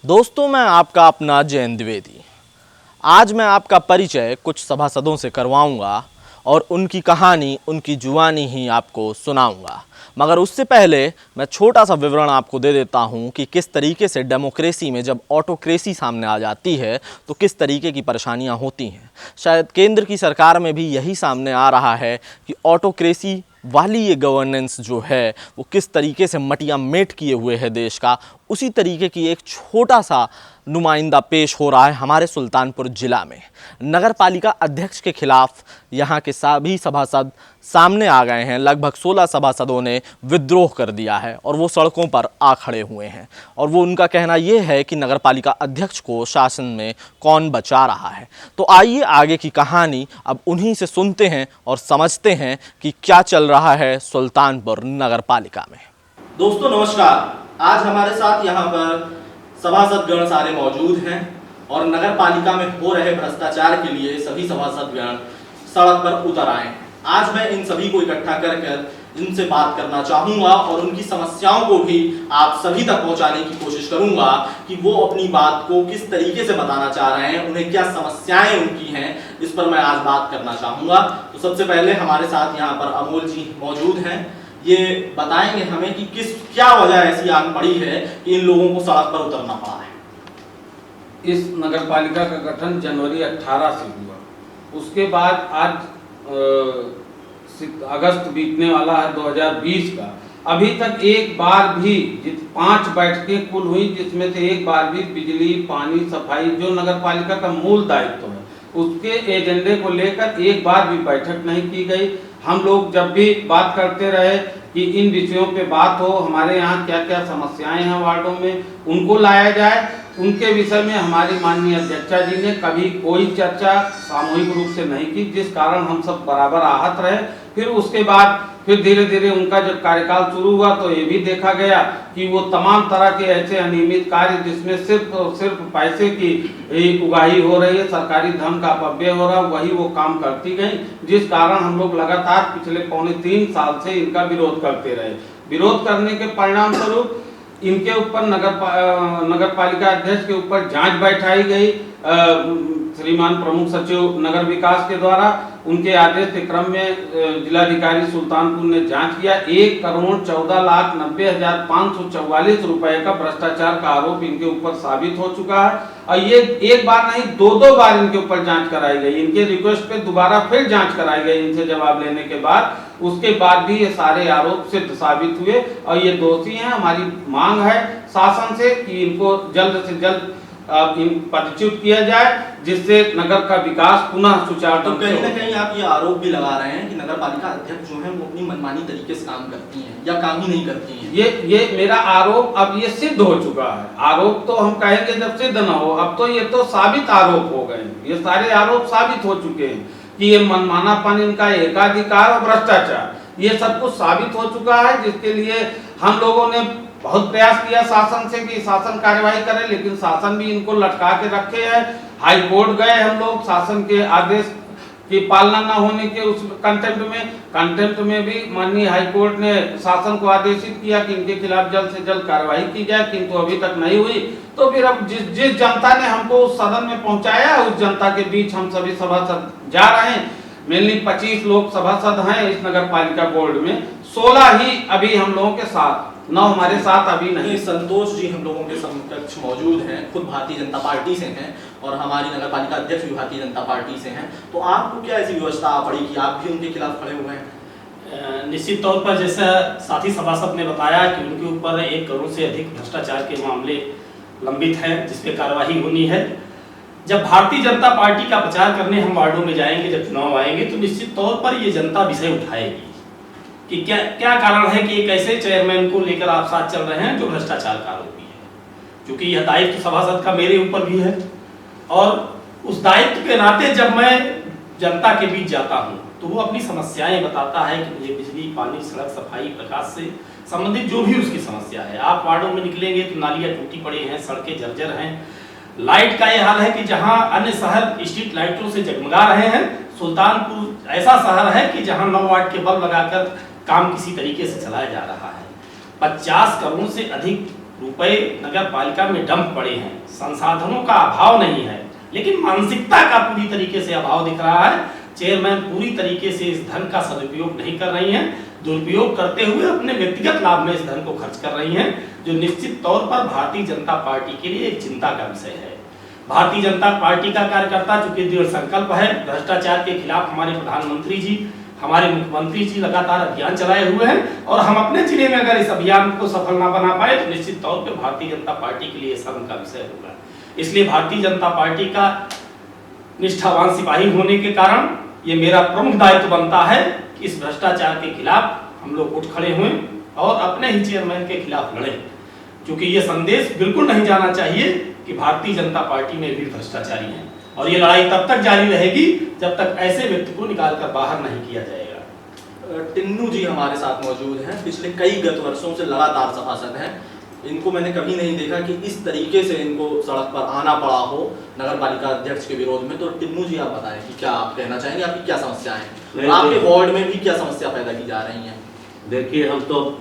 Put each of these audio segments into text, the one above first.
दोस्तों, मैं आपका अपना जयंत द्विवेदी। आज मैं आपका परिचय कुछ सभासदों से करवाऊंगा और उनकी कहानी, उनकी जुबानी ही आपको सुनाऊंगा। मगर उससे पहले मैं छोटा सा विवरण आपको दे देता हूं कि किस तरीके से डेमोक्रेसी में जब ऑटोक्रेसी सामने आ जाती है तो किस तरीके की परेशानियां होती हैं। शायद केंद्र की सरकार में भी यही सामने आ रहा है कि ऑटोक्रेसी वाली ये गवर्नेंस जो है वो किस तरीके से मटिया मेट किए हुए है देश का, उसी तरीके की एक छोटा सा नुमाइंदा पेश हो रहा है हमारे सुल्तानपुर जिला में। नगर पालिका अध्यक्ष के खिलाफ यहाँ के सभी सभासद सामने आ गए हैं। लगभग 16 सभासदों ने विद्रोह कर दिया है और वो सड़कों पर आ खड़े हुए हैं और वो उनका कहना ये है कि नगर पालिका अध्यक्ष को शासन में कौन बचा रहा है। तो आइए आगे की कहानी अब उन्हीं से सुनते हैं और समझते हैं कि क्या चल रहा है सुल्तानपुर नगर पालिका में। दोस्तों नमस्कार। आज हमारे साथ यहाँ पर सभासदगण सारे मौजूद हैं और नगर पालिका में हो रहे भ्रष्टाचार के लिए सभी सभासदगण सड़क पर उतर आए हैं। आज मैं इन सभी को इकट्ठा कर इनसे बात करना चाहूंगा और उनकी समस्याओं को भी आप सभी तक पहुंचाने की कोशिश करूंगा कि वो अपनी बात को किस तरीके से बताना चाह रहे हैं, उन्हें क्या समस्याएं उनकी हैं, इस पर मैं आज बात करना चाहूंगा। तो सबसे पहले हमारे साथ यहाँ पर अमोल जी मौजूद हैं। ये बताएंगे हमें कि क्या वजह ऐसी आन पड़ी है कि इन लोगों को सड़क पर उतरना पड़ा है। इस नगर पालिका का गठन जनवरी 18 से हुआ। उसके बाद आज अगस्त बीतने वाला है 2020 का। अभी तक एक बार भी 5 बैठकें कुल हुई, जिसमें से एक बार भी बिजली, पानी, सफाई जो नगर पालिका का मूल दायित्व है उसके एजेंडे को लेकर एक बार भी बैठक नहीं की गई। हम लोग जब भी बात करते रहे कि इन विषयों पे बात हो, हमारे यहाँ क्या क्या समस्याएं हैं वार्डों में, उनको लाया जाए। उनके विषय में हमारी माननीय अध्यक्षा जी ने कभी कोई चर्चा सामूहिक रूप से नहीं की, जिस कारण हम सब बराबर आहत रहे। फिर उसके बाद फिर धीरे धीरे उनका जब कार्यकाल शुरू हुआ तो ये भी देखा गया कि वो तमाम तरह के ऐसे अनियमित कार्य जिसमें सिर्फ पैसे की उगाही हो रही है, सरकारी धन का अपव्यय हो रहा, वही वो काम करती गई, जिस कारण हम लोग लगातार पिछले 3.25 साल से इनका विरोध करते रहे। विरोध करने के परिणाम स्वरूप इनके ऊपर नगर पालिका अध्यक्ष के ऊपर जांच बैठाई गई श्रीमान प्रमुख सचिव नगर विकास के द्वारा। उनके आदेश के क्रम में जिलाधिकारी सुल्तानपुर ने जांच किया। 1,14,90,544 रुपए का भ्रष्टाचार का आरोप इनके ऊपर साबित हो चुका है और ये एक बार नहीं 2 बार इनके ऊपर जांच कराई गई। इनके रिक्वेस्ट पे दोबारा फिर जांच कराई गई इनसे जवाब लेने के बाद। उसके बाद भी ये सारे आरोप सिद्ध साबित हुए और ये दोषी हैं। हमारी मांग है शासन से कि इनको जल्द से जल्द पदच्युत किया जाए, जिससे नगर का विकास पुनः सुचारू। तो कहीं ना कहीं आप ये आरोप भी लगा रहे हैं कि नगर पालिका अध्यक्ष जो है वो अपनी मनमानी तरीके से काम करती हैं या काम ही नहीं करती हैं। ये मेरा आरोप अब ये सिद्ध हो चुका है। आरोप तो हम कहेंगे जब सिद्ध ना हो, अब तो ये तो साबित आरोप हो गए। ये सारे आरोप साबित हो चुके हैं कि ये मनमानापन, इनका एकाधिकार और भ्रष्टाचार, ये सब कुछ साबित हो चुका है, जिसके लिए हम लोगों ने बहुत प्रयास किया शासन से कि शासन कार्यवाही करे, लेकिन शासन भी इनको लटका के रखे है। हाई कोर्ट गए हम लोग, शासन के आदेश की पालना न होने के उस कंटेम्प्ट में भी माननीय हाई कोर्ट ने शासन को आदेशित किया कि इनके खिलाफ जल्द से जल्द कार्रवाई की जाए, किंतु अभी तक नहीं हुई। तो फिर अब जिस जनता ने हमको उस सदन में पहुंचाया, उस जनता के बीच हम सभी सभासद जा रहे हैं। मेनली 25 लोग सभासद हैं इस नगर पालिका बोर्ड में, 16 ही अभी हम लोगों के साथ, 9 हमारे साथ अभी नहीं। संतोष जी हम लोगों के समकक्ष मौजूद हैं, खुद भारतीय जनता पार्टी से हैं और हमारी नगर पालिका अध्यक्ष भी भारतीय जनता पार्टी से हैं। तो आपको क्या ऐसी व्यवस्था आ पड़ी कि आप भी उनके खिलाफ खड़े हुए हैं? निश्चित तौर पर जैसा साथी सभासद ने बताया कि उनके ऊपर 1 करोड़ से अधिक भ्रष्टाचार के मामले लंबित हैं, जिस पे कार्यवाही होनी है। जब भारतीय जनता पार्टी का प्रचार करने हम वार्डों में जाएंगे, जब चुनाव आएंगे, तो निश्चित तौर पर ये जनता विषय उठाएगी कि क्या कारण है कि एक ऐसे चेयरमैन को लेकर आप साथ चल रहे हैं जो भ्रष्टाचार का आरोपी है। क्योंकि यह दायित्व सभासद का मेरे ऊपर भी है और उस दायित्व के नाते जब मैं जनता के बीच जाता हूं तो वो अपनी समस्याएं बताता है कि मुझे बिजली, पानी, सड़क, सफाई, प्रकाश से संबंधित जो भी उसकी समस्या है। आप वार्डों में निकलेंगे तो नालियां टूटी पड़ी हैं, सड़कें जर्जर हैं, लाइट का ये हाल है कि जहां अन्य शहर स्ट्रीट लाइटों से जगमगा रहे हैं, सुल्तानपुर ऐसा शहर है कि जहां 9 वाट के बल्ब लगाकर काम किसी तरीके से चलाया जा रहा है। 50 करोड़ से अधिक रुपए नगर पालिका में डंप पड़े हैं, संसाधनों का अभाव नहीं है, लेकिन मानसिकता का पूरी तरीके से अभाव दिख रहा है। चेयरमैन पूरी तरीके से इस धन का सदुपयोग नहीं कर रही हैं, दुरुपयोग करते हुए अपने व्यक्तिगत लाभ में इस धन को खर्च कर रही हैं, जो निश्चित तौर पर भारतीय जनता पार्टी के लिए एक चिंता का विषय है। भारतीय जनता पार्टी का कार्यकर्ता चूंकि दृढ़ संकल्प है, भ्रष्टाचार के खिलाफ हमारे प्रधानमंत्री जी, हमारे मुख्यमंत्री जी लगातार अभियान चलाए हुए हैं, और हम अपने जिले में अगर इस अभियान को सफल ना बना पाए तो निश्चित तौर पे भारतीय जनता पार्टी के लिए शर्म का विषय होगा। इसलिए भारतीय जनता पार्टी का निष्ठावान सिपाही होने के कारण ये मेरा प्रमुख दायित्व बनता है कि इस भ्रष्टाचार के खिलाफ हम लोग उठ खड़े हुए और अपने ही चेयरमैन के खिलाफ लड़ें, क्योंकि ये संदेश बिल्कुल नहीं जाना चाहिए कि भारतीय जनता पार्टी में भी भ्रष्टाचारी हैं, और ये लड़ाई तब तक जारी रहेगी जब तक ऐसे व्यक्ति को निकालकर बाहर नहीं किया जाएगा। टिन्नू जी हमारे साथ मौजूद हैं, पिछले कई गत वर्षों से लगातार सभासद हैं। इनको मैंने कभी नहीं देखा कि इस तरीके से इनको सड़क पर आना पड़ा हो नगर पालिका अध्यक्ष के विरोध में। तो टिन्नू जी आप बताएं कि क्या आप कहना चाहेंगे, आपकी क्या समस्याएं हैं, आपके वार्ड में भी क्या समस्या पैदा की जा रही हैं? देखिए, हम तो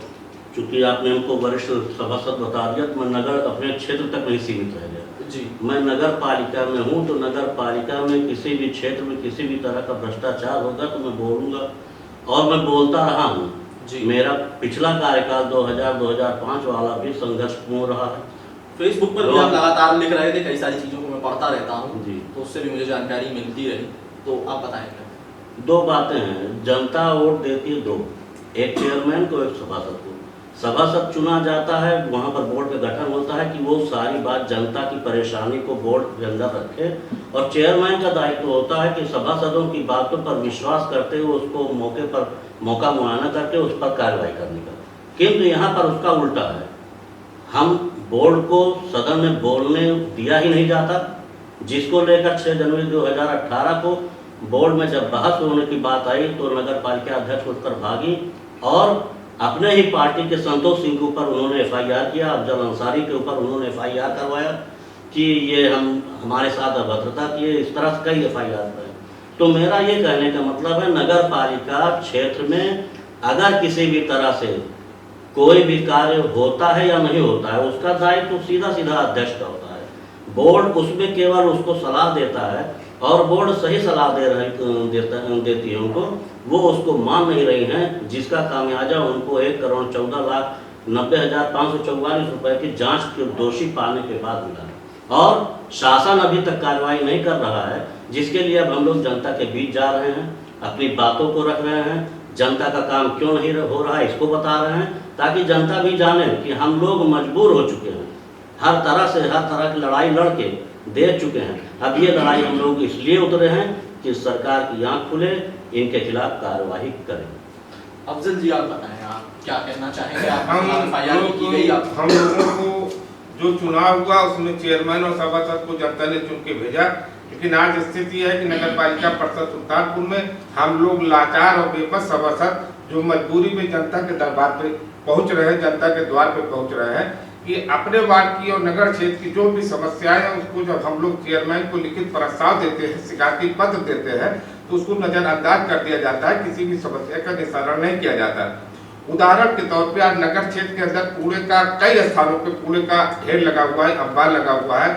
चूंकि आपने हमको वरिष्ठ सभासद बता दिया तो मैं नगर अपने क्षेत्र तक नहीं सीमित रह गया जी। मैं नगर पालिका में हूँ, तो नगर पालिका में किसी भी क्षेत्र में किसी भी तरह का भ्रष्टाचार होगा तो मैं बोलूँगा, और मैं बोलता रहा हूँ। मेरा पिछला कार्यकाल 2000-2005 वाला भी संघर्षपूर्ण रहा है। फेसबुक पर भी आप लगातार लिख रहे थे, कई सारी चीज़ों को मैं पढ़ता रहता हूँ जी, तो उससे भी मुझे जानकारी मिलती रही। तो आप बताएंगे। दो बातें हैं, जनता वोट देती है दो, एक चेयरमैन को, एक सभासद को। सभासद चुना जाता है, वहाँ पर बोर्ड का गठन होता है कि वो सारी बात जनता की परेशानी को बोर्ड के अंदर रखे, और चेयरमैन का दायित्व होता है कि सभासदों की बातों पर विश्वास करते हुए उसको मौके पर मौका मुआयना करके उस पर कार्रवाई करने का। किंतु यहाँ पर उसका उल्टा है, हम बोर्ड को सदन में बोलने दिया ही नहीं जाता, जिसको लेकर 6 जनवरी 2018 को बोर्ड में जब बहस होने की बात आई तो नगर पालिका अध्यक्ष उठकर भागी और अपने ही पार्टी के संतोष सिंह के ऊपर उन्होंने FIR किया, अफजल अंसारी के ऊपर उन्होंने FIR करवाया कि ये हमारे साथ अभद्रता किए, इस तरह से कई FIR हुए। तो मेरा ये कहने का मतलब है, नगर पालिका क्षेत्र में अगर किसी भी तरह से कोई भी कार्य होता है या नहीं होता है, उसका दायित्व तो सीधा सीधा अध्यक्ष का होता है। बोर्ड उसमें केवल उसको सलाह देता है, और बोर्ड सही सलाह देती है उनको, वो उसको मान नहीं रही हैं, जिसका खामियाजा उनको 1,14,90,544 रुपए की जांच के दोषी पाने के बाद मिला, और शासन अभी तक कार्रवाई नहीं कर रहा है, जिसके लिए अब हम लोग जनता के बीच जा रहे हैं, अपनी बातों को रख रहे हैं, जनता का काम क्यों नहीं हो रहा है इसको बता रहे हैं, ताकि जनता भी जाने कि हम लोग मजबूर हो चुके हैं, हर तरह की लड़ाई लड़ के देख चुके हैं। अब ये लड़ाई हम लोग इसलिए उतरे हैं कि सरकार की आंख खुले, इनके खिलाफ कार्रवाई करें। अफजल जी आप बताएं, आप क्या कहना चाहेंगे? हम लोगों को जो चुनाव हुआ उसमें चेयरमैन और सभासद को जनता ने चुन के भेजा, लेकिन आज स्थिति है कि नगर पालिका परिषद सुल्तानपुर में हम लोग लाचार और बेबस सभासद जो मजबूरी में जनता के दरबार पे पहुंच रहे हैं, जनता के द्वार पे पहुंच रहे हैं कि अपने वार्ड की और नगर क्षेत्र की जो भी समस्याएं हैं उसको जब हम लोग चेयरमैन को लिखित प्रस्ताव देते हैं, शिकायती पत्र देते हैं, तो उसको नजरअंदाज कर दिया जाता है, किसी भी समस्या का निस्तारण नहीं किया जाता। उदाहरण के तौर पे आज नगर क्षेत्र के अंदर कूड़े का कई स्थानों पे कूड़े का ढेर लगा हुआ है, अंबार लगा हुआ है,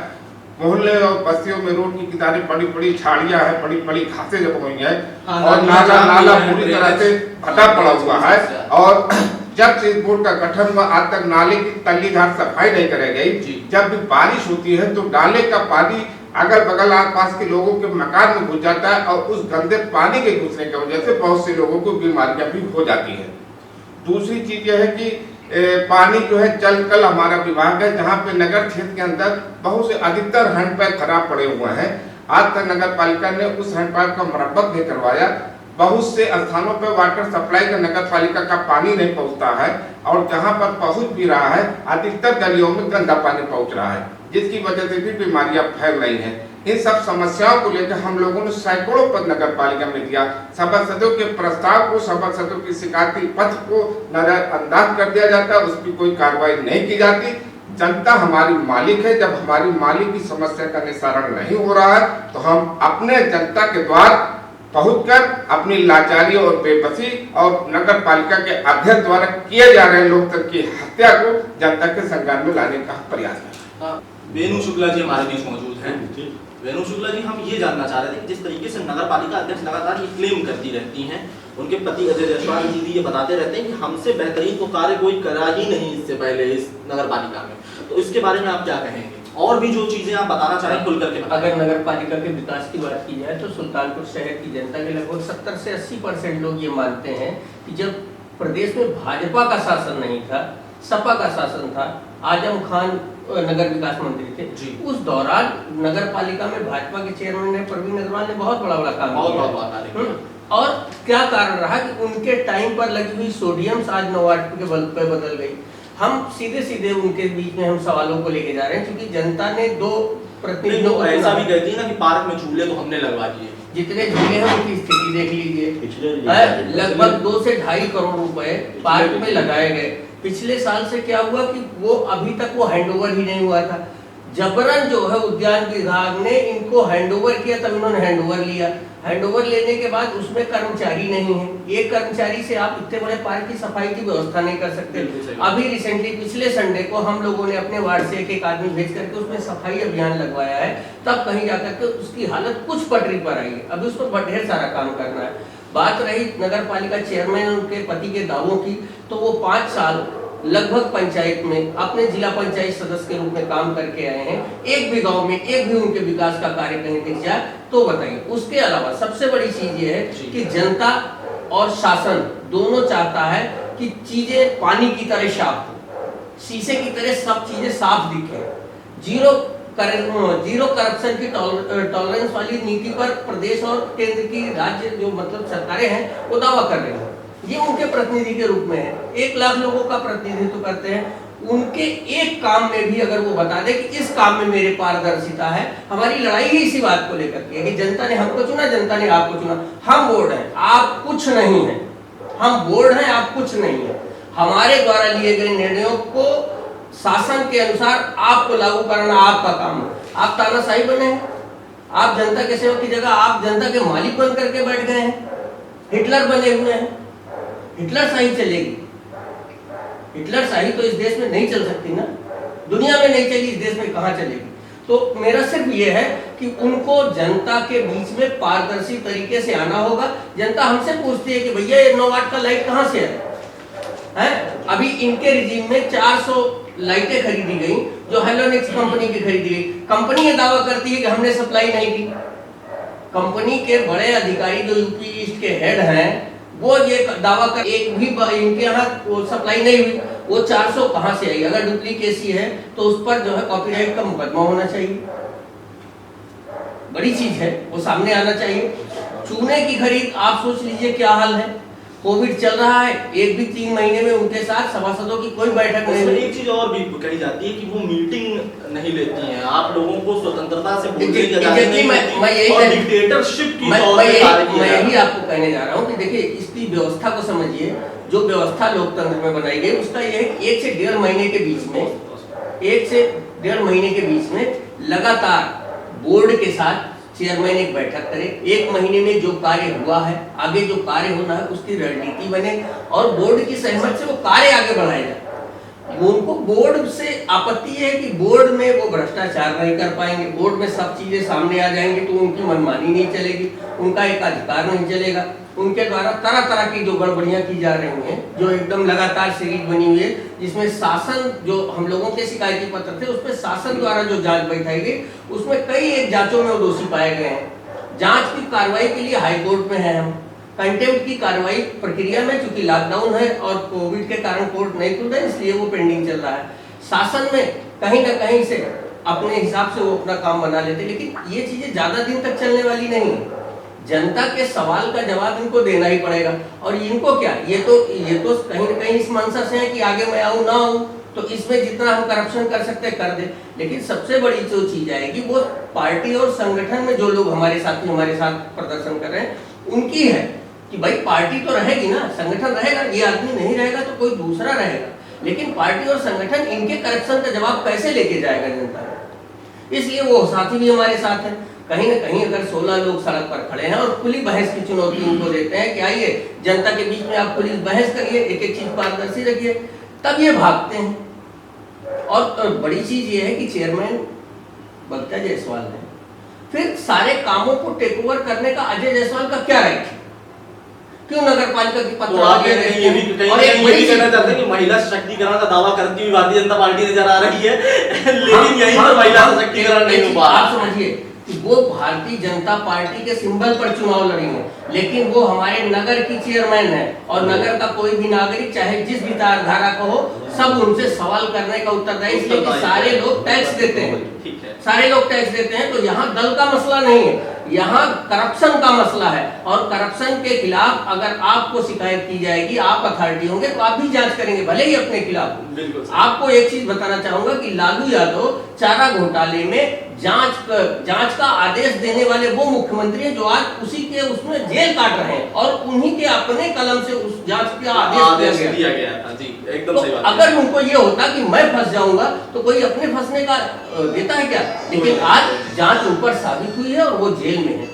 मोहल्ले और बस्तियों में रोड की किनारे बड़ी बड़ी झाड़ियां हैं, बड़ी बड़ी घासें जम हुई हैं, और नाला पूरी तरह से फटा पड़ा हुआ है। और जब से इस बोर्ड का गठन हुआ आज तक नाले की तल्ली घाट सफाई नहीं कराई गई। जब भी बारिश होती है तो नाले का पानी अगल बगल आसपास के लोगों के मकान में घुस जाता है, और उस गंदे पानी के घुसने की वजह से बहुत से लोगों को बीमारियां भी हो जाती है। दूसरी चीज यह है कि पानी जो है जल कल हमारा विभाग है, जहाँ पे नगर क्षेत्र के अंदर बहुत से अधिकतर हैंडपैप खराब पड़े हुए हैं। आज तक नगर पालिका ने उस हैंडपैप का मरम्मत नहीं करवाया। बहुत से स्थानों पर वाटर सप्लाई का नगर पालिका का पानी नहीं पहुंचता है, और जहां पर पहुंच भी रहा है अधिकतर गलियों में गंदा पानी पहुंच रहा है, जिसकी वजह से भी बीमारियां फैल रही हैं। इन सब समस्याओं को लेकर हम लोगों ने सैकड़ों पत्र नगर पालिका में दिया। सभासदों के प्रस्ताव को, सभासदों की शिकायती पत्र को नजरअंदाज कर दिया जाता है, उस पर कोई कार्रवाई नहीं की जाती। जनता हमारी मालिक है, जब हमारी मालिक की समस्या का निस्तारण नहीं हो रहा है तो हम अपने जनता के द्वार पहुंचकर अपनी लाचारी और बेबसी और नगर पालिका के अध्यक्ष द्वारा किए जा रहे लोकतंत्र की हत्या को जनता के संज्ञान में लाने का प्रयास है। वेणु शुक्ला जी हमारे बीच मौजूद हैं। वेणु शुक्ला जी, हम ये जानना चाह रहे थे कि जिस तरीके से नगर पालिका अध्यक्ष लगातार ये क्लेम करती रहती हैं, उनके पति अजय जायसवाल जी ये बताते रहते हैं कि हमसे बेहतरीन तो कार्य कोई करा ही नहीं इससे पहले इस नगर पालिका में, तो इसके बारे में आप क्या कहेंगे? और भी जो चीजें आप बताना चाहें खुल करके बताएं। अगर नगर पालिका के विकास की बात की जाए तो सुल्तानपुर शहर की जनता के लगभग 70 से 80% लोग ये मानते हैं कि जब प्रदेश में भाजपा का शासन नहीं था, सपा का शासन था, आजम खान नगर विकास मंत्री थे, उस दौरान नगर पालिका में भाजपा के चेयरमैन ने प्रवीण अग्रवाल ने बहुत बड़ा काम किया। और क्या कारण रहा कि उनके टाइम पर लगी हुई सोडियम आज 9 वाट के बल्ब पे बदल गई। हम सीधे सीधे उनके बीच में हम सवालों को लेके जा रहे हैं, क्योंकि जनता ने 2 प्रतिनिधियों को ऐसा भी कहती है ना कि पार्क में झूले तो हमने लगवा दिए, जितने झूले हैं उनकी स्थिति देख लीजिए। लगभग 2 से 2.5 करोड़ रुपए पार्क में लगाए गए। पिछले साल से क्या हुआ कि वो अभी तक वो हैंडओवर ही नहीं हुआ था। जबरन जो है उद्यान विभाग ने इनको हैंडओवर किया, तब इन्होंने हैंडओवर लिया। हैंडओवर लेने के बाद उसमें कर्मचारी नहीं है। एक कर्मचारी से आप इतने बड़े पार्क की सफाई की व्यवस्था नहीं कर सकते। अभी रिसेंटली पिछले संडे को हम लोगों ने अपने वार्ड से एक आदमी भेज करके उसमें सफाई अभियान लगवाया है, तब कहीं जाकर के उसकी हालत कुछ पटरी पर आई है। अभी उस पर ढेर सारा काम करना है। बात रही नगर पालिका चेयरमैन उनके पति के दावों की, तो वो 5 साल लगभग पंचायत में अपने जिला पंचायत सदस्य के रूप में काम करके आए हैं। एक भी गांव में एक भी उनके विकास का कार्य कहीं दिख जाए तो बताइए। उसके अलावा सबसे बड़ी चीज ये है कि जनता और शासन दोनों चाहता है कि चीजें पानी की तरह साफ हो, शीशे की तरह सब चीजें साफ दिखे। जीरो करप्शन की टॉलरेंस वाली नीति पर प्रदेश और केंद्र की राज्य जो मतलब सरकारें हैं वो दावा कर रही हैं। ये उनके प्रतिनिधि के रूप में है, 1 लाख लोगों का प्रतिनिधित्व करते हैं। उनके एक काम में भी अगर वो बता दे कि इस काम में मेरे पारदर्शिता है, हमारी लड़ाई ही इसी बात को लेकर के है कि जनता ने हमको चुना, जनता ने आपको चुना। हम बोर्ड हैं, आप कुछ नहीं है। हम बोर्ड हैं, आप कुछ नहीं है। हमारे द्वारा लिए गए निर्णयों को शासन के अनुसार आपको लागू करना आपका काम है। आप तानाशाही बने हैं, आप जनता के सेवक की जगह आप जनता के मालिक बन करके बैठ गए हैं, हिटलर बने हुए हैं। हिटलर शाही चलेगी, हिटलर शाही तो इस देश में नहीं चल सकती ना, दुनिया में नहीं चली, इस देश में कहां चलेगी। तो मेरा सिर्फ ये है कि उनको जनता के बीच में पारदर्शी तरीके से आना होगा। जनता हमसे पूछती है कि भैया ये 9 वाट का लाइट कहां से है? अभी इनके रिजीम में 400 लाइटें खरीदी गई जो हेलोनिक्स कंपनी की खरीदी गई। कंपनी ये दावा करती है कि हमने सप्लाई नहीं की। कंपनी के बड़े अधिकारी जो यूपी ईस्ट के हेड हैं वो ये दावा कर एक भी इनके यहाँ सप्लाई नहीं हुई। वो 400 कहाँ से आई? अगर डुप्लीकेसी है तो उस पर जो है कॉपीराइट का मुकदमा होना चाहिए। बड़ी चीज है, वो सामने आना चाहिए। चूने की खरीद आप सोच लीजिए क्या हाल है। कोविड चल रहा है, एक भी 3 महीने में उनके साथ सभासदों की कोई बैठक नहीं हुई। एक चीज और भी कही जाती है कि वो मीटिंग नहीं लेती हैं, आप लोगों को स्वतंत्रता से बोलने की इजाजत नहीं देती और डिक्टेटरशिप की तौर पे कार्य किया। मैं यही आपको कहने जा रहा हूँ कि देखिए इसकी व्यवस्था को समझिए। जो व्यवस्था लोकतंत्र में बनाई गई उसका ये 1 से 1.5 महीने के बीच में 1 से 1.5 महीने के बीच में लगातार बोर्ड के साथ चेयरमैन एक बैठक करे। 1 महीने में जो कार्य हुआ है, आगे जो कार्य होना है उसकी रणनीति बने और बोर्ड की सहमति से वो कार्य आगे बढ़ाया जाए। उनको बोर्ड से आपत्ति है कि बोर्ड में वो भ्रष्टाचार नहीं कर पाएंगे, बोर्ड में सब चीजें सामने आ जाएंगी तो उनकी मनमानी नहीं चलेगी, उनका एकाधिकार नहीं चलेगा। उनके द्वारा तरह तरह की जो गड़बड़ियां की जा रही हैं, जो एकदम लगातार सीरीज बनी हुई है, जिसमें शासन जो हम लोगों के शिकायती पत्र थे उसमें शासन द्वारा जो जांच बैठाई गई उसमें कई एक जांचों में वो दोषी पाए गए हैं। जांच की कार्रवाई के लिए हाई कोर्ट में है, हम कंटेम्प्ट की कार्रवाई प्रक्रिया में, चूंकि लॉकडाउन है और कोविड के कारण कोर्ट नहीं खुल रहा है इसलिए वो पेंडिंग चल रहा है। शासन में कहीं ना कहीं से अपने हिसाब से वो अपना काम बना लेते, लेकिन ये चीजें ज्यादा दिन तक चलने वाली नहीं है। जनता के सवाल का जवाब इनको देना ही पड़ेगा। और इनको क्या, ये तो कहीं ना कहीं इस मंशा से है कि आगे मैं आऊं ना आऊं, तो इसमें जितना हम करप्शन कर सकते कर दे। लेकिन सबसे बड़ी जो चीज आएगी वो पार्टी और संगठन में जो लोग हमारे साथी हमारे साथ प्रदर्शन कर रहे हैं उनकी है कि भाई पार्टी तो रहेगी ना, संगठन रहेगा, ये आदमी नहीं रहेगा तो कोई दूसरा रहेगा, लेकिन पार्टी और संगठन इनके करप्शन का जवाब कैसे लेके जाएगा जनता? इसलिए वो साथी भी हमारे साथ है। कहीं ना कहीं अगर 16 लोग सड़क पर खड़े हैं और खुली बहस की चुनौती उनको देते हैं कि आइए जनता के बीच में आप खुली बहस करिए, एक एक चीज पारदर्शी रखिए, तब ये भागते हैं। और बड़ी चीज ये है कि चेयरमैन बगटा जायसवाल है, फिर सारे कामों को टेक ओवर करने का अजय जायसवाल का क्या राइट है? क्यों नगर पालिका की तो आप ये भी कहना चाहते हैं कि महिला सशक्तिकरण का दावा करती हुई भारतीय जनता पार्टी नजर आ रही है, लेकिन यहीं पर महिला सशक्तिकरण नहीं हो पा रहा। आप समझिए कि वो भारतीय जनता पार्टी के सिंबल पर चुनाव लड़ी है, लेकिन वो हमारे नगर की चेयरमैन है और नगर का कोई भी नागरिक चाहे जिस भी धारा का हो, सब उनसे सवाल करने का उत्तरदायी, इसलिए कि सारे लोग टैक्स देते हैं, सारे लोग टैक्स देते हैं। तो यहाँ दल का मसला नहीं है, यहाँ करप्शन का मसला है, और करप्शन के खिलाफ अगर आपको शिकायत की जाएगी, आप अथॉरिटी होंगे तो आप भी जांच करेंगे, भले ही अपने खिलाफ। आपको एक चीज बताना चाहूंगा कि लालू यादव चारा घोटाले में जांच का आदेश देने वाले वो मुख्यमंत्री हैं जो आज उसी के उसमें जेल काट रहे हैं, और उन्हीं के अपने कलम से उस जांच का आदेश दिया गया था। जी, एकदम सही बात। अगर उनको ये होता कि मैं फंस जाऊंगा तो कोई अपने फंसने का देता है क्या? लेकिन आज जांच ऊपर साबित हुई है और वो जेल में है।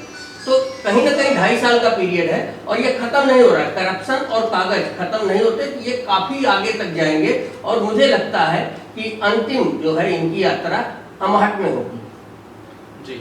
तो कहीं ना कहीं 2.5 साल का पीरियड है और ये खत्म नहीं हो रहा है, करप्शन और कागज खत्म नहीं होते, ये काफी आगे तक जाएंगे। और मुझे लगता है कि अंतिम जो है इनकी यात्रा अमहट में होगी। जी,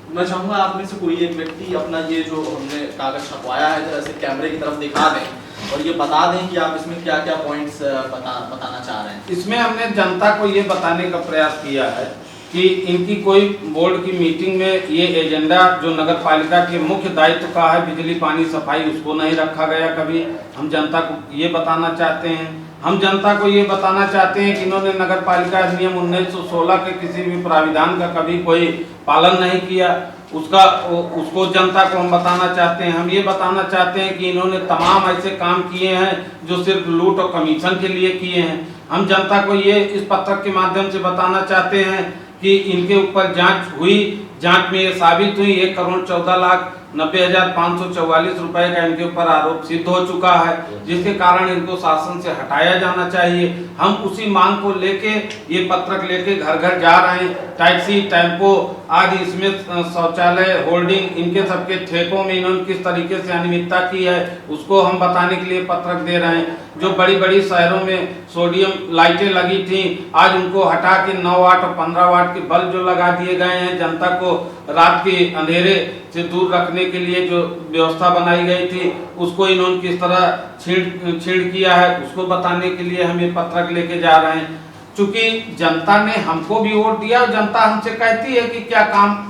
मैं चाहूंगा आप में से कोई एक व्यक्ति अपना ये जो हमने कागज छपवाया है जरा से कैमरे की तरफ दिखा दें और ये बता दें कि आप इसमें क्या क्या पॉइंट्स बताना चाह रहे हैं। इसमें हमने जनता को ये बताने का प्रयास किया है कि इनकी कोई बोर्ड की मीटिंग में ये एजेंडा जो नगर पालिका के मुख्य दायित्व का है, बिजली पानी सफाई, उसको नहीं रखा गया कभी। हम जनता को ये बताना चाहते हैं। हम जनता को ये बताना चाहते हैं कि इन्होंने नगर पालिका अधिनियम 1916 के किसी भी प्राविधान का कभी कोई पालन नहीं किया, उसको जनता को हम बताना चाहते हैं। हम ये बताना चाहते हैं कि इन्होंने तमाम ऐसे काम किए हैं जो सिर्फ लूट और कमीशन के लिए किए हैं। हम जनता को ये इस पत्रक के माध्यम से बताना चाहते हैं कि इनके ऊपर जांच हुई, जांच में ये साबित हुई 1,14,90,544 रुपए का इनके ऊपर आरोप सिद्ध हो चुका है, जिसके कारण इनको शासन से हटाया जाना चाहिए। हम उसी मांग को लेके ये पत्रक लेके घर घर जा रहे हैं। टैक्सी, टेम्पो आदि, इसमें शौचालय, होल्डिंग, इनके सबके ठेकों में इन्होंने किस तरीके से अनियमितता की है उसको हम बताने के लिए पत्रक दे रहे हैं। जो बड़ी बड़ी शहरों में सोडियम लाइटें लगी थी, आज उनको हटा के 9 वाट और 15 वाट के बल्ब जो लगा दिए गए हैं, जनता को रात के अंधेरे से दूर रखने के लिए जो व्यवस्था बनाई गई थी उसको इन्होंने किस तरह छीड़ किया है, उसको बताने के लिए हम ये पत्रक लेके जा रहे हैं। चूंकि जनता ने हमको भी वोट दिया और जनता हमसे कहती है कि क्या काम,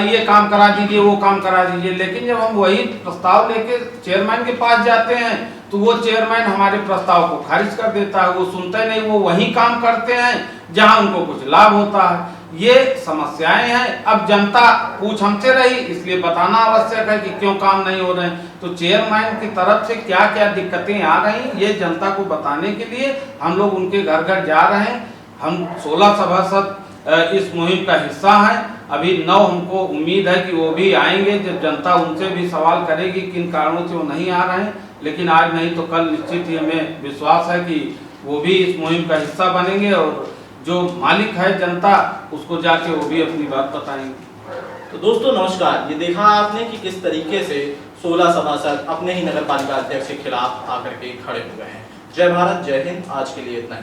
ये काम करा दीजिए, वो काम करा दीजिए, लेकिन जब हम वही प्रस्ताव लेके चेयरमैन के पास जाते हैं तो वो चेयरमैन हमारे प्रस्ताव को खारिज कर देता है। वो सुनते नहीं, वो वही काम करते हैं जहां उनको कुछ लाभ होता है। ये समस्याएं हैं। अब जनता पूछ हमसे रही, इसलिए बताना आवश्यक है कि क्यों काम नहीं हो रहे हैं। तो चेयरमैन की तरफ से क्या क्या दिक्कतें आ रही, ये जनता को बताने के लिए हम लोग उनके घर घर जा रहे हैं। हम 16 सभासद इस मुहिम का हिस्सा हैं। अभी 9 हमको उम्मीद है कि वो भी आएंगे, जब जनता उनसे भी सवाल करेगी किन कारणों से वो नहीं आ रहे हैं। लेकिन आज नहीं तो कल निश्चित ही हमें विश्वास है कि वो भी इस मुहिम का हिस्सा बनेंगे और जो मालिक है जनता उसको जाके वो भी अपनी बात बताएंगे। तो दोस्तों नमस्कार, ये देखा आपने कि किस तरीके से 16 सभासद अपने ही नगर पालिका अध्यक्ष के खिलाफ आकर के खड़े हो गए हैं। जय भारत, जय हिंद। आज के लिए इतना ही।